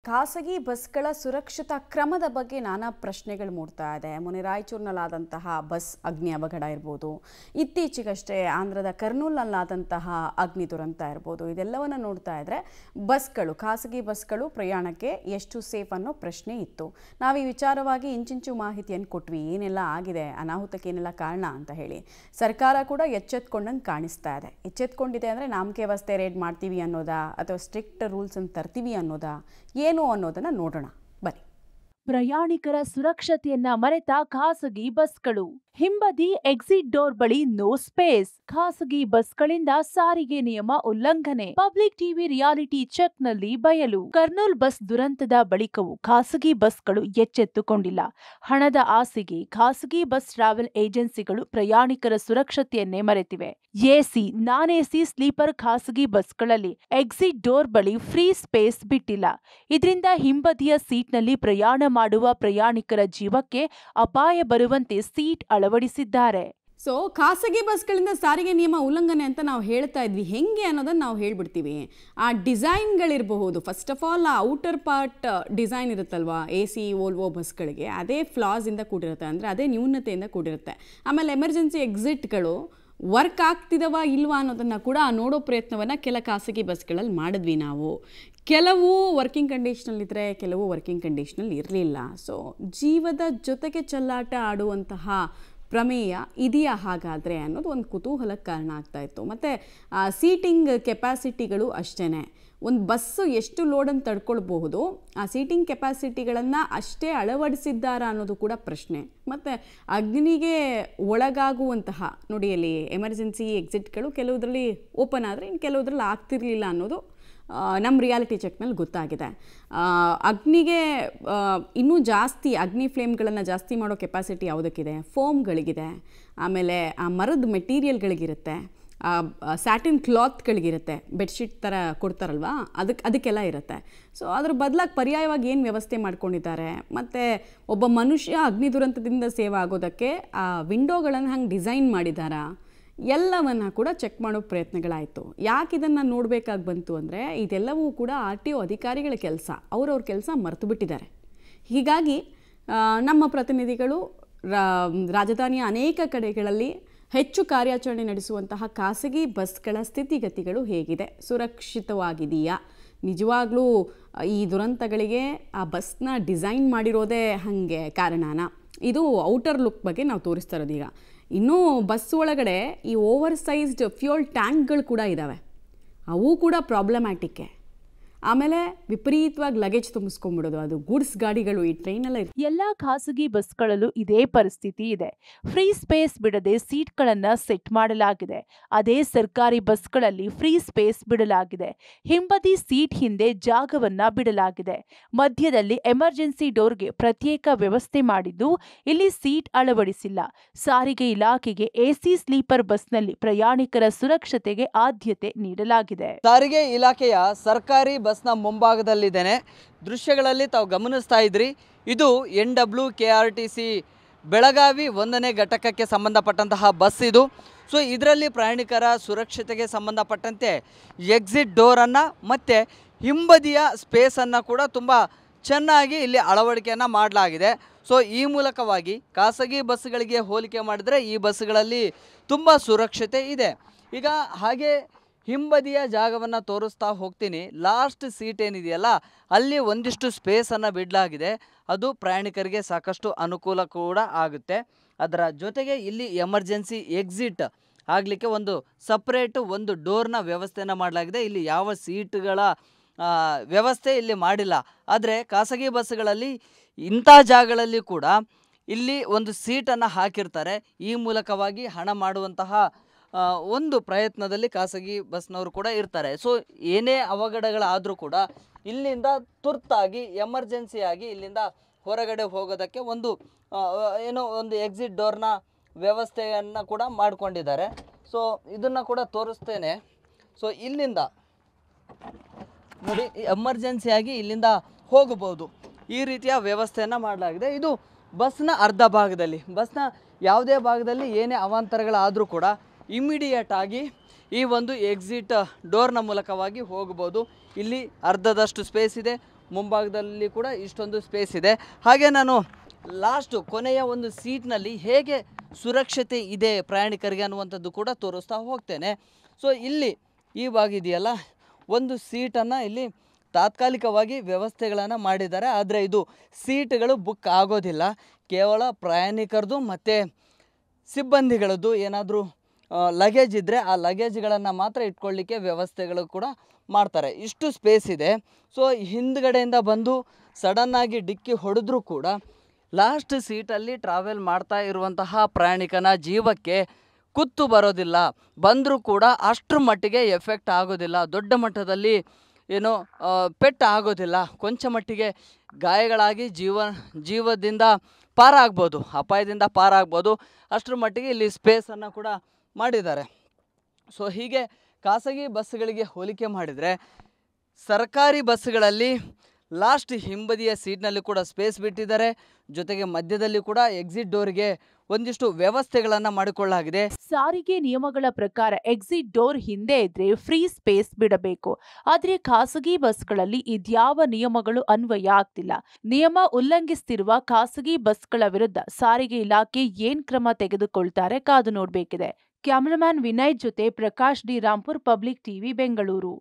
ಖಾಸಗಿ ಬಸ್ಗಳ ಸುರಕ್ಷತಾ ಕ್ರಮದ ಬಗ್ಗೆ ನಾನಾ ಪ್ರಶ್ನೆಗಳು ಮೂಡ್ತಾ ಇದೆ. ಮೊನ್ನೆ ರಾಯಚೂರಿನಲ್ಲಾದಂತಹ ಬಸ್ ಅಗ್ನಿ ಅವಘಡ ಇರ್ಬೋದು, ಇತ್ತೀಚೆಗಷ್ಟೇ ಆಂಧ್ರದ ಕರ್ನೂಲ್ನಲ್ಲಾದಂತಹ ಅಗ್ನಿ ದುರಂತ ಇರ್ಬೋದು, ಇದೆಲ್ಲವನ್ನು ನೋಡ್ತಾ ಇದ್ರೆ ಖಾಸಗಿ ಬಸ್ಗಳು ಪ್ರಯಾಣಕ್ಕೆ ಎಷ್ಟು ಸೇಫ್ ಅನ್ನೋ ಪ್ರಶ್ನೆ ಇತ್ತು. ನಾವು ಈ ವಿಚಾರವಾಗಿ ಇಂಚಿಂಚು ಮಾಹಿತಿಯನ್ನು ಕೊಟ್ವಿ, ಏನೆಲ್ಲ ಆಗಿದೆ, ಅನಾಹುತಕ್ಕೆ ಏನೆಲ್ಲ ಕಾರಣ ಅಂತ ಹೇಳಿ. ಸರ್ಕಾರ ಕೂಡ ಎಚ್ಚೆತ್ಕೊಂಡಂಗೆ ಕಾಣಿಸ್ತಾ ಇದೆ. ಎಚ್ಚೆತ್ಕೊಂಡಿದೆ ಅಂದರೆ ನಾಮಕೆ ವ್ಯವಸ್ಥೆ ರೇಡ್ ಮಾಡ್ತೀವಿ ಅನ್ನೋದಾ ಅಥವಾ ಸ್ಟ್ರಿಕ್ಟ್ ರೂಲ್ಸ್ ಅನ್ನು ತರ್ತೀವಿ ಅನ್ನೋದಾ, ಏನು ಅನ್ನೋದನ್ನ ನೋಡೋಣ ಬನ್ನಿ. ಪ್ರಯಾಣಿಕರ ಸುರಕ್ಷತೆಯನ್ನ ಮರೆತ ಖಾಸಗಿ ಬಸ್ಗಳು. ಹಿಂಬದಿ ಎಕ್ಸಿಟ್ ಡೋರ್ ಬಳಿ ನೋ ಸ್ಪೇಸ್. ಖಾಸಗಿ ಬಸ್ಗಳಿಂದ ಸಾರಿಗೆ ನಿಯಮ ಉಲ್ಲಂಘನೆ. ಪಬ್ಲಿಕ್ ಟಿವಿ ರಿಯಾಲಿಟಿ ಚೆಕ್ ನಲ್ಲಿ ಬಯಲು. ಕರ್ನೂಲ್ ಬಸ್ ದುರಂತದ ಬಳಿಕವೂ ಖಾಸಗಿ ಬಸ್ಗಳು ಎಚ್ಚೆತ್ತುಕೊಂಡಿಲ್ಲ. ಹಣದ ಆಸೆಗೆ ಖಾಸಗಿ ಬಸ್ ಟ್ರಾವೆಲ್ ಏಜೆನ್ಸಿಗಳು ಪ್ರಯಾಣಿಕರ ಸುರಕ್ಷತೆಯನ್ನೇ ಮರೆತಿವೆ. ಎಸಿ, ನಾನ್ ಎಸಿ ಸ್ಲೀಪರ್ ಖಾಸಗಿ ಬಸ್ಗಳಲ್ಲಿ ಎಕ್ಸಿಟ್ ಡೋರ್ ಬಳಿ ಫ್ರೀ ಸ್ಪೇಸ್ ಬಿಟ್ಟಿಲ್ಲ. ಇದರಿಂದ ಹಿಂಬದಿಯ ಸೀಟ್ನಲ್ಲಿ ಪ್ರಯಾಣ ಮಾಡುವ ಪ್ರಯಾಣಿಕರ ಜೀವಕ್ಕೆ ಅಪಾಯ ಬರುವಂತೆ ಸೀಟ್ ಅಳವಡಿಸಿದ್ದಾರೆ. ಖಾಸಗಿ ಬಸ್ಗಳಿಂದ ಸಾರಿಗೆ ನಿಯಮ ಉಲ್ಲಂಘನೆ ಅಂತ ನಾವು ಹೇಳ್ತಾ ಇದ್ವಿ. ಹೆಂಗೆ ಅನ್ನೋದನ್ನು ನಾವು ಹೇಳ್ಬಿಡ್ತೀವಿ. ಆ ಡಿಸೈನ್ಗಳಿರಬಹುದು. ಫಸ್ಟ್ ಆಫ್ ಆಲ್ ಆ ಔಟರ್ ಪಾರ್ಟ್ ಡಿಸೈನ್ ಇರುತ್ತಲ್ವಾ, AC ವೋಲ್ವೋ ಬಸ್ಗಳಿಗೆ ಅದೇ ಫ್ಲಾಸಿಂದ ಕೂಡಿರುತ್ತೆ, ಅಂದರೆ ಅದೇ ನ್ಯೂನತೆಯಿಂದ ಕೂಡಿರುತ್ತೆ. ಆಮೇಲೆ ಎಮರ್ಜೆನ್ಸಿ ಎಕ್ಸಿಟ್ಗಳು ವರ್ಕ್ ಆಗ್ತಿದವ ಇಲ್ವಾ ಅನ್ನೋದನ್ನು ಕೂಡ ನೋಡೋ ಪ್ರಯತ್ನವನ್ನು ಕೆಲ ಖಾಸಗಿ ಬಸ್ಗಳಲ್ಲಿ ಮಾಡಿದ್ವಿ ನಾವು. ಕೆಲವು ವರ್ಕಿಂಗ್ ಕಂಡೀಷನಲ್ಲಿದ್ದರೆ, ಕೆಲವು ವರ್ಕಿಂಗ್ ಕಂಡೀಷನಲ್ಲಿ ಇರಲಿಲ್ಲ. ಜೀವದ ಜೊತೆಗೆ ಚೆಲ್ಲಾಟ ಆಡುವಂತಹ ಪ್ರಮೇಯ ಇದೆಯಾ ಹಾಗಾದರೆ ಅನ್ನೋದು ಒಂದು ಕುತೂಹಲಕ್ಕೆ ಕಾರಣ ಆಗ್ತಾ ಇತ್ತು. ಮತ್ತು ಸೀಟಿಂಗ್ ಕೆಪಾಸಿಟಿಗಳು ಅಷ್ಟೇ. ಒಂದು ಬಸ್ಸು ಎಷ್ಟು ಲೋಡನ್ನು ತಡ್ಕೊಳ್ಬಹುದು, ಆ ಸೀಟಿಂಗ್ ಕೆಪಾಸಿಟಿಗಳನ್ನು ಅಷ್ಟೇ ಅಳವಡಿಸಿದ್ದಾರಾ ಅನ್ನೋದು ಕೂಡ ಪ್ರಶ್ನೆ. ಮತ್ತು ಅಗ್ನಿಗೆ ಒಳಗಾಗುವಂತಹ, ನೋಡಿ ಅಲ್ಲಿ ಎಮರ್ಜೆನ್ಸಿ ಎಕ್ಸಿಟ್ಗಳು ಕೆಲವುದರಲ್ಲಿ ಓಪನ್ ಆದರೆ ಇನ್ನು ಕೆಲವುದ್ರಲ್ಲಿ ಆಗ್ತಿರಲಿಲ್ಲ ಅನ್ನೋದು ನಮ್ಮ ರಿಯಾಲಿಟಿ ಚೆಕ್ನಲ್ಲಿ ಗೊತ್ತಾಗಿದೆ. ಅಗ್ನಿಗೆ ಇನ್ನೂ ಜಾಸ್ತಿ ಅಗ್ನಿ ಫ್ಲೇಮ್ಗಳನ್ನು ಜಾಸ್ತಿ ಮಾಡೋ ಕೆಪಾಸಿಟಿ ಯಾವುದಕ್ಕಿದೆ? ಫೋಮ್ಗಳಿಗಿದೆ, ಆಮೇಲೆ ಆ ಮರದ ಮೆಟೀರಿಯಲ್ಗಳಿಗಿರುತ್ತೆ, ಸ್ಯಾಟಿನ್ ಕ್ಲಾತ್ಗಳಿಗಿರುತ್ತೆ, ಬೆಡ್ಶೀಟ್ ಥರ ಕೊಡ್ತಾರಲ್ವ, ಅದಕ್ಕೆಲ್ಲ ಇರುತ್ತೆ. ಅದ್ರ ಬದಲಾಗಿ ಪರ್ಯಾಯವಾಗಿ ಏನು ವ್ಯವಸ್ಥೆ ಮಾಡ್ಕೊಂಡಿದ್ದಾರೆ, ಮತ್ತು ಒಬ್ಬ ಮನುಷ್ಯ ಅಗ್ನಿ ದುರಂತದಿಂದ ಸೇವ್ ಆಗೋದಕ್ಕೆ ಆ ವಿಂಡೋಗಳನ್ನು ಹಂಗೆ ಡಿಸೈನ್ ಮಾಡಿದ್ದಾರಾ, ಎಲ್ಲವನ್ನು ಕೂಡ ಚೆಕ್ ಮಾಡೋ ಪ್ರಯತ್ನಗಳಾಯಿತು. ಯಾಕೆ ಇದನ್ನು ನೋಡಬೇಕಾಗಿ ಬಂತು ಅಂದರೆ, ಇದೆಲ್ಲವೂ ಕೂಡ RTO ಅಧಿಕಾರಿಗಳ ಕೆಲಸ. ಅವ್ರವ್ರ ಕೆಲಸ ಮರೆತು ಬಿಟ್ಟಿದ್ದಾರೆ. ಹೀಗಾಗಿ ನಮ್ಮ ಪ್ರತಿನಿಧಿಗಳು ರಾಜಧಾನಿಯ ಅನೇಕ ಕಡೆಗಳಲ್ಲಿ ಹೆಚ್ಚು ಕಾರ್ಯಾಚರಣೆ ನಡೆಸುವಂತಹ ಖಾಸಗಿ ಬಸ್ಗಳ ಸ್ಥಿತಿಗತಿಗಳು ಹೇಗಿದೆ, ಸುರಕ್ಷಿತವಾಗಿದೆಯಾ, ನಿಜವಾಗ್ಲೂ ಈ ದುರಂತಗಳಿಗೆ ಆ ಬಸ್ನ ಡಿಸೈನ್ ಮಾಡಿರೋದೇ ಹಾಗೆ ಕಾರಣನಾ, ಇದು ಔಟರ್ ಲುಕ್ ಬಗ್ಗೆ ನಾವು ತೋರಿಸ್ತಾ ಇರೋದು. ಈಗ ಇನ್ನೂ ಬಸ್ ಒಳಗಡೆ ಈ ಓವರ್ ಸೈಜ್ಡ್ ಫ್ಯೂಯಲ್ ಟ್ಯಾಂಕ್ಗಳು ಕೂಡ ಇದ್ದಾವೆ, ಅವು ಕೂಡ ಪ್ರಾಬ್ಲಮ್ಯಾಟಿಕ್ಕೆ. ಆಮೇಲೆ ವಿಪರೀತವಾಗಿ ಲಗೇಜ್ ತುಂಬಿಸ್ಕೊಂಡ್ಬಿಡೋದು, ಅದು ಗೂಡ್ಸ್ ಗಾಡಿಗಳು ಈ ಟ್ರೈನೆಲ್ಲ. ಎಲ್ಲ ಖಾಸಗಿ ಬಸ್ಗಳಲ್ಲೂ ಇದೇ ಪರಿಸ್ಥಿತಿ ಇದೆ. ಫ್ರೀ ಸ್ಪೇಸ್ ಬಿಡದೆ ಸೀಟ್ಗಳನ್ನು ಸೆಟ್ ಮಾಡಲಾಗಿದೆ. ಅದೇ ಸರ್ಕಾರಿ ಬಸ್ಗಳಲ್ಲಿ ಫ್ರೀ ಸ್ಪೇಸ್ ಬಿಡಲಾಗಿದೆ. ಹಿಂಬದಿ ಸೀಟ್ ಹಿಂದೆ ಜಾಗವನ್ನ ಬಿಡಲಾಗಿದೆ. ಮಧ್ಯದಲ್ಲಿ ಎಮರ್ಜೆನ್ಸಿ ಡೋರ್ಗೆ ಪ್ರತ್ಯೇಕ ವ್ಯವಸ್ಥೆ ಮಾಡಿದ್ದು, ಇಲ್ಲಿ ಸೀಟ್ ಅಳವಡಿಸಿಲ್ಲ. ಸಾರಿಗೆ ಇಲಾಖೆಗೆ AC ಸ್ಲೀಪರ್ ಬಸ್ನಲ್ಲಿ ಪ್ರಯಾಣಿಕರ ಸುರಕ್ಷತೆಗೆ ಆದ್ಯತೆ ನೀಡಲಾಗಿದೆ. ಸಾರಿಗೆ ಇಲಾಖೆಯ ಸರ್ಕಾರಿ ಬಸ್ನ ಮುಂಭಾಗದಲ್ಲಿದ್ದೇನೆ. ದೃಶ್ಯಗಳಲ್ಲಿ ತಾವು ಗಮನಿಸ್ತಾ ಇದ್ರಿ, ಇದು NWKRTC ಬೆಳಗಾವಿ 1ನೇ ಘಟಕಕ್ಕೆ ಸಂಬಂಧಪಟ್ಟಂತಹ ಬಸ್ ಇದು. ಇದರಲ್ಲಿ ಪ್ರಯಾಣಿಕರ ಸುರಕ್ಷತೆಗೆ ಸಂಬಂಧಪಟ್ಟಂತೆ ಎಕ್ಸಿಟ್ ಡೋರನ್ನು ಮತ್ತು ಹಿಂಬದಿಯ ಸ್ಪೇಸನ್ನು ಕೂಡ ತುಂಬ ಚೆನ್ನಾಗಿ ಇಲ್ಲಿ ಅಳವಡಿಕೆಯನ್ನು ಮಾಡಲಾಗಿದೆ. ಈ ಮೂಲಕವಾಗಿ ಖಾಸಗಿ ಬಸ್ಗಳಿಗೆ ಹೋಲಿಕೆ ಮಾಡಿದರೆ ಈ ಬಸ್ಗಳಲ್ಲಿ ತುಂಬ ಸುರಕ್ಷತೆ ಇದೆ. ಈಗ ಹಾಗೆ ಹಿಂಬದಿಯ ಜಾಗವನ್ನು ತೋರಿಸ್ತಾ ಹೋಗ್ತೀನಿ. ಲಾಸ್ಟ್ ಸೀಟ್ ಏನಿದೆಯಲ್ಲ, ಅಲ್ಲಿ ಒಂದಿಷ್ಟು ಸ್ಪೇಸನ್ನು ಬಿಡಲಾಗಿದೆ. ಅದು ಪ್ರಯಾಣಿಕರಿಗೆ ಸಾಕಷ್ಟು ಅನುಕೂಲ ಕೂಡ ಆಗುತ್ತೆ. ಅದರ ಜೊತೆಗೆ ಇಲ್ಲಿ ಎಮರ್ಜೆನ್ಸಿ ಎಕ್ಸಿಟ್ ಆಗಲಿಕ್ಕೆ ಒಂದು ಸಪ್ರೇಟು ಒಂದು ಡೋರ್ನ ವ್ಯವಸ್ಥೆಯನ್ನು ಮಾಡಲಾಗಿದೆ. ಇಲ್ಲಿ ಯಾವ ಸೀಟ್ಗಳ ವ್ಯವಸ್ಥೆ ಇಲ್ಲಿ ಮಾಡಿಲ್ಲ. ಆದರೆ ಖಾಸಗಿ ಬಸ್ಗಳಲ್ಲಿ ಇಂಥ ಜಾಗಗಳಲ್ಲಿ ಕೂಡ ಇಲ್ಲಿ ಒಂದು ಸೀಟನ್ನು ಹಾಕಿರ್ತಾರೆ. ಈ ಮೂಲಕವಾಗಿ ಹಣ ಮಾಡುವಂತಹ ಒಂದು ಪ್ರಯತ್ನದಲ್ಲಿ ಖಾಸಗಿ ಬಸ್ನವರು ಕೂಡ ಇರ್ತಾರೆ. ಏನೇ ಅವಘಡಗಳಾದರೂ ಕೂಡ ಇಲ್ಲಿಂದ ತುರ್ತಾಗಿ ಎಮರ್ಜೆನ್ಸಿಯಾಗಿ ಇಲ್ಲಿಂದ ಹೊರಗಡೆ ಹೋಗೋದಕ್ಕೆ ಒಂದು ಒಂದು ಎಕ್ಸಿಟ್ ಡೋರ್ನ ವ್ಯವಸ್ಥೆಯನ್ನು ಕೂಡ ಮಾಡಿಕೊಂಡಿದ್ದಾರೆ. ಇದನ್ನು ಕೂಡ ತೋರಿಸ್ತೇನೆ. ಇಲ್ಲಿಂದ ನೋಡಿ, ಎಮರ್ಜೆನ್ಸಿಯಾಗಿ ಇಲ್ಲಿಂದ ಹೋಗಬಹುದು. ಈ ರೀತಿಯ ವ್ಯವಸ್ಥೆಯನ್ನು ಮಾಡಲಾಗಿದೆ. ಇದು ಬಸ್ನ ಅರ್ಧ ಭಾಗದಲ್ಲಿ, ಬಸ್ನ ಯಾವುದೇ ಭಾಗದಲ್ಲಿ ಏನೇ ಅವಾಂತರಗಳಾದರೂ ಕೂಡ ಇಮಿಡಿಯೇಟ್ ಆಗಿ ಈ ಒಂದು ಎಕ್ಸಿಟ್ ಡೋರ್ನ ಮೂಲಕವಾಗಿ ಹೋಗಬಹುದು. ಇಲ್ಲಿ ಅರ್ಧದಷ್ಟು ಸ್ಪೇಸ್ ಇದೆ, ಮುಂಭಾಗದಲ್ಲಿ ಕೂಡ ಇಷ್ಟೊಂದು ಸ್ಪೇಸ್ ಇದೆ. ಹಾಗೆ ನಾನು ಕೊನೆಯ ಒಂದು ಸೀಟ್ನಲ್ಲಿ ಹೇಗೆ ಸುರಕ್ಷತೆ ಇದೆ ಪ್ರಯಾಣಿಕರಿಗೆ ಅನ್ನುವಂಥದ್ದು ಕೂಡ ತೋರಿಸ್ತಾ ಹೋಗ್ತೇನೆ. ಸೊ ಇಲ್ಲಿ ಈ ಭಾಗ ಇದೆಯಲ್ಲ, ಒಂದು ಸೀಟನ್ನು ಇಲ್ಲಿ ತಾತ್ಕಾಲಿಕವಾಗಿ ವ್ಯವಸ್ಥೆಗಳನ್ನು ಮಾಡಿದ್ದಾರೆ. ಆದರೆ ಇದು ಸೀಟ್ಗಳು ಬುಕ್ ಆಗೋದಿಲ್ಲ. ಕೇವಲ ಪ್ರಯಾಣಿಕರದು ಮತ್ತು ಸಿಬ್ಬಂದಿಗಳದ್ದು ಏನಾದರೂ ಲಗೇಜ್ ಇದ್ದರೆ ಆ ಲಗೇಜ್ಗಳನ್ನು ಮಾತ್ರ ಇಟ್ಕೊಳ್ಳಿಕ್ಕೆ ವ್ಯವಸ್ಥೆಗಳು ಕೂಡ ಮಾಡ್ತಾರೆ. ಇಷ್ಟು ಸ್ಪೇಸ್ ಇದೆ. ಸೊ ಹಿಂದ್ಗಡೆಯಿಂದ ಬಂದು ಸಡನ್ನಾಗಿ ಡಿಕ್ಕಿ ಹೊಡೆದ್ರೂ ಕೂಡ ಲಾಸ್ಟ್ ಸೀಟಲ್ಲಿ ಟ್ರಾವೆಲ್ ಮಾಡ್ತಾ ಇರುವಂತಹ ಪ್ರಯಾಣಿಕನ ಜೀವಕ್ಕೆ ಕುತ್ತು ಬರೋದಿಲ್ಲ. ಬಂದರೂ ಕೂಡ ಅಷ್ಟರ ಮಟ್ಟಿಗೆ ಎಫೆಕ್ಟ್ ಆಗೋದಿಲ್ಲ. ದೊಡ್ಡ ಮಟ್ಟದಲ್ಲಿ ಏನೋ ಪೆಟ್ಟು ಆಗೋದಿಲ್ಲ. ಕೊಂಚ ಮಟ್ಟಿಗೆ ಗಾಯಗಳಾಗಿ ಜೀವದಿಂದ ಪಾರಾಗ್ಬೋದು, ಅಪಾಯದಿಂದ ಪಾರಾಗ್ಬೋದು. ಅಷ್ಟರ ಮಟ್ಟಿಗೆ ಇಲ್ಲಿ ಸ್ಪೇಸನ್ನು ಕೂಡ ಮಾಡಿದ್ದಾರೆ. ಸೊ ಹೀಗೆ ಖಾಸಗಿ ಬಸ್ಸುಗಳಿಗೆ ಹೋಲಿಕೆ ಮಾಡಿದರೆ ಸರ್ಕಾರಿ ಬಸ್ಸುಗಳಲ್ಲಿ ಲಾಸ್ಟ್ ಹಿಂಬದಿಯ ಸೀಟ್ನಲ್ಲಿ ಕೂಡ ಸ್ಪೇಸ್ ಬಿಟ್ಟಿದ್ದಾರೆ. ಜೊತೆಗೆ ಮಧ್ಯದಲ್ಲಿ ಕೂಡ ಎಕ್ಸಿಟ್ ಡೋರ್ಗೆ ಒಂದಿಷ್ಟು ವ್ಯವಸ್ಥೆಗಳನ್ನು ಮಾಡಿಕೊಳ್ಳಲಾಗಿದೆ. ಸಾರಿಗೆ ನಿಯಮಗಳ ಪ್ರಕಾರ ಎಕ್ಸಿಟ್ ಡೋರ್ ಹಿಂದೆ ಇದ್ರೆ ಫ್ರೀ ಸ್ಪೇಸ್ ಬಿಡಬೇಕು. ಆದ್ರೆ ಖಾಸಗಿ ಬಸ್ಗಳಲ್ಲಿ ಇದ್ಯಾವ ನಿಯಮಗಳು ಅನ್ವಯ ಆಗ್ತಿಲ್ಲ. ನಿಯಮ ಉಲ್ಲಂಘಿಸುತ್ತಿರುವ ಖಾಸಗಿ ಬಸ್ಗಳ ವಿರುದ್ಧ ಸಾರಿಗೆ ಇಲಾಖೆ ಏನ್ ಕ್ರಮ ತೆಗೆದುಕೊಳ್ತಾರೆ ಕಾದು ನೋಡ್ಬೇಕಿದೆ. ಕ್ಯಾಮರಾಮ್ಯಾನ್ ವಿನಯ್ ಜೊತೆ Prakash D Rampur, public TV, Bengaluru.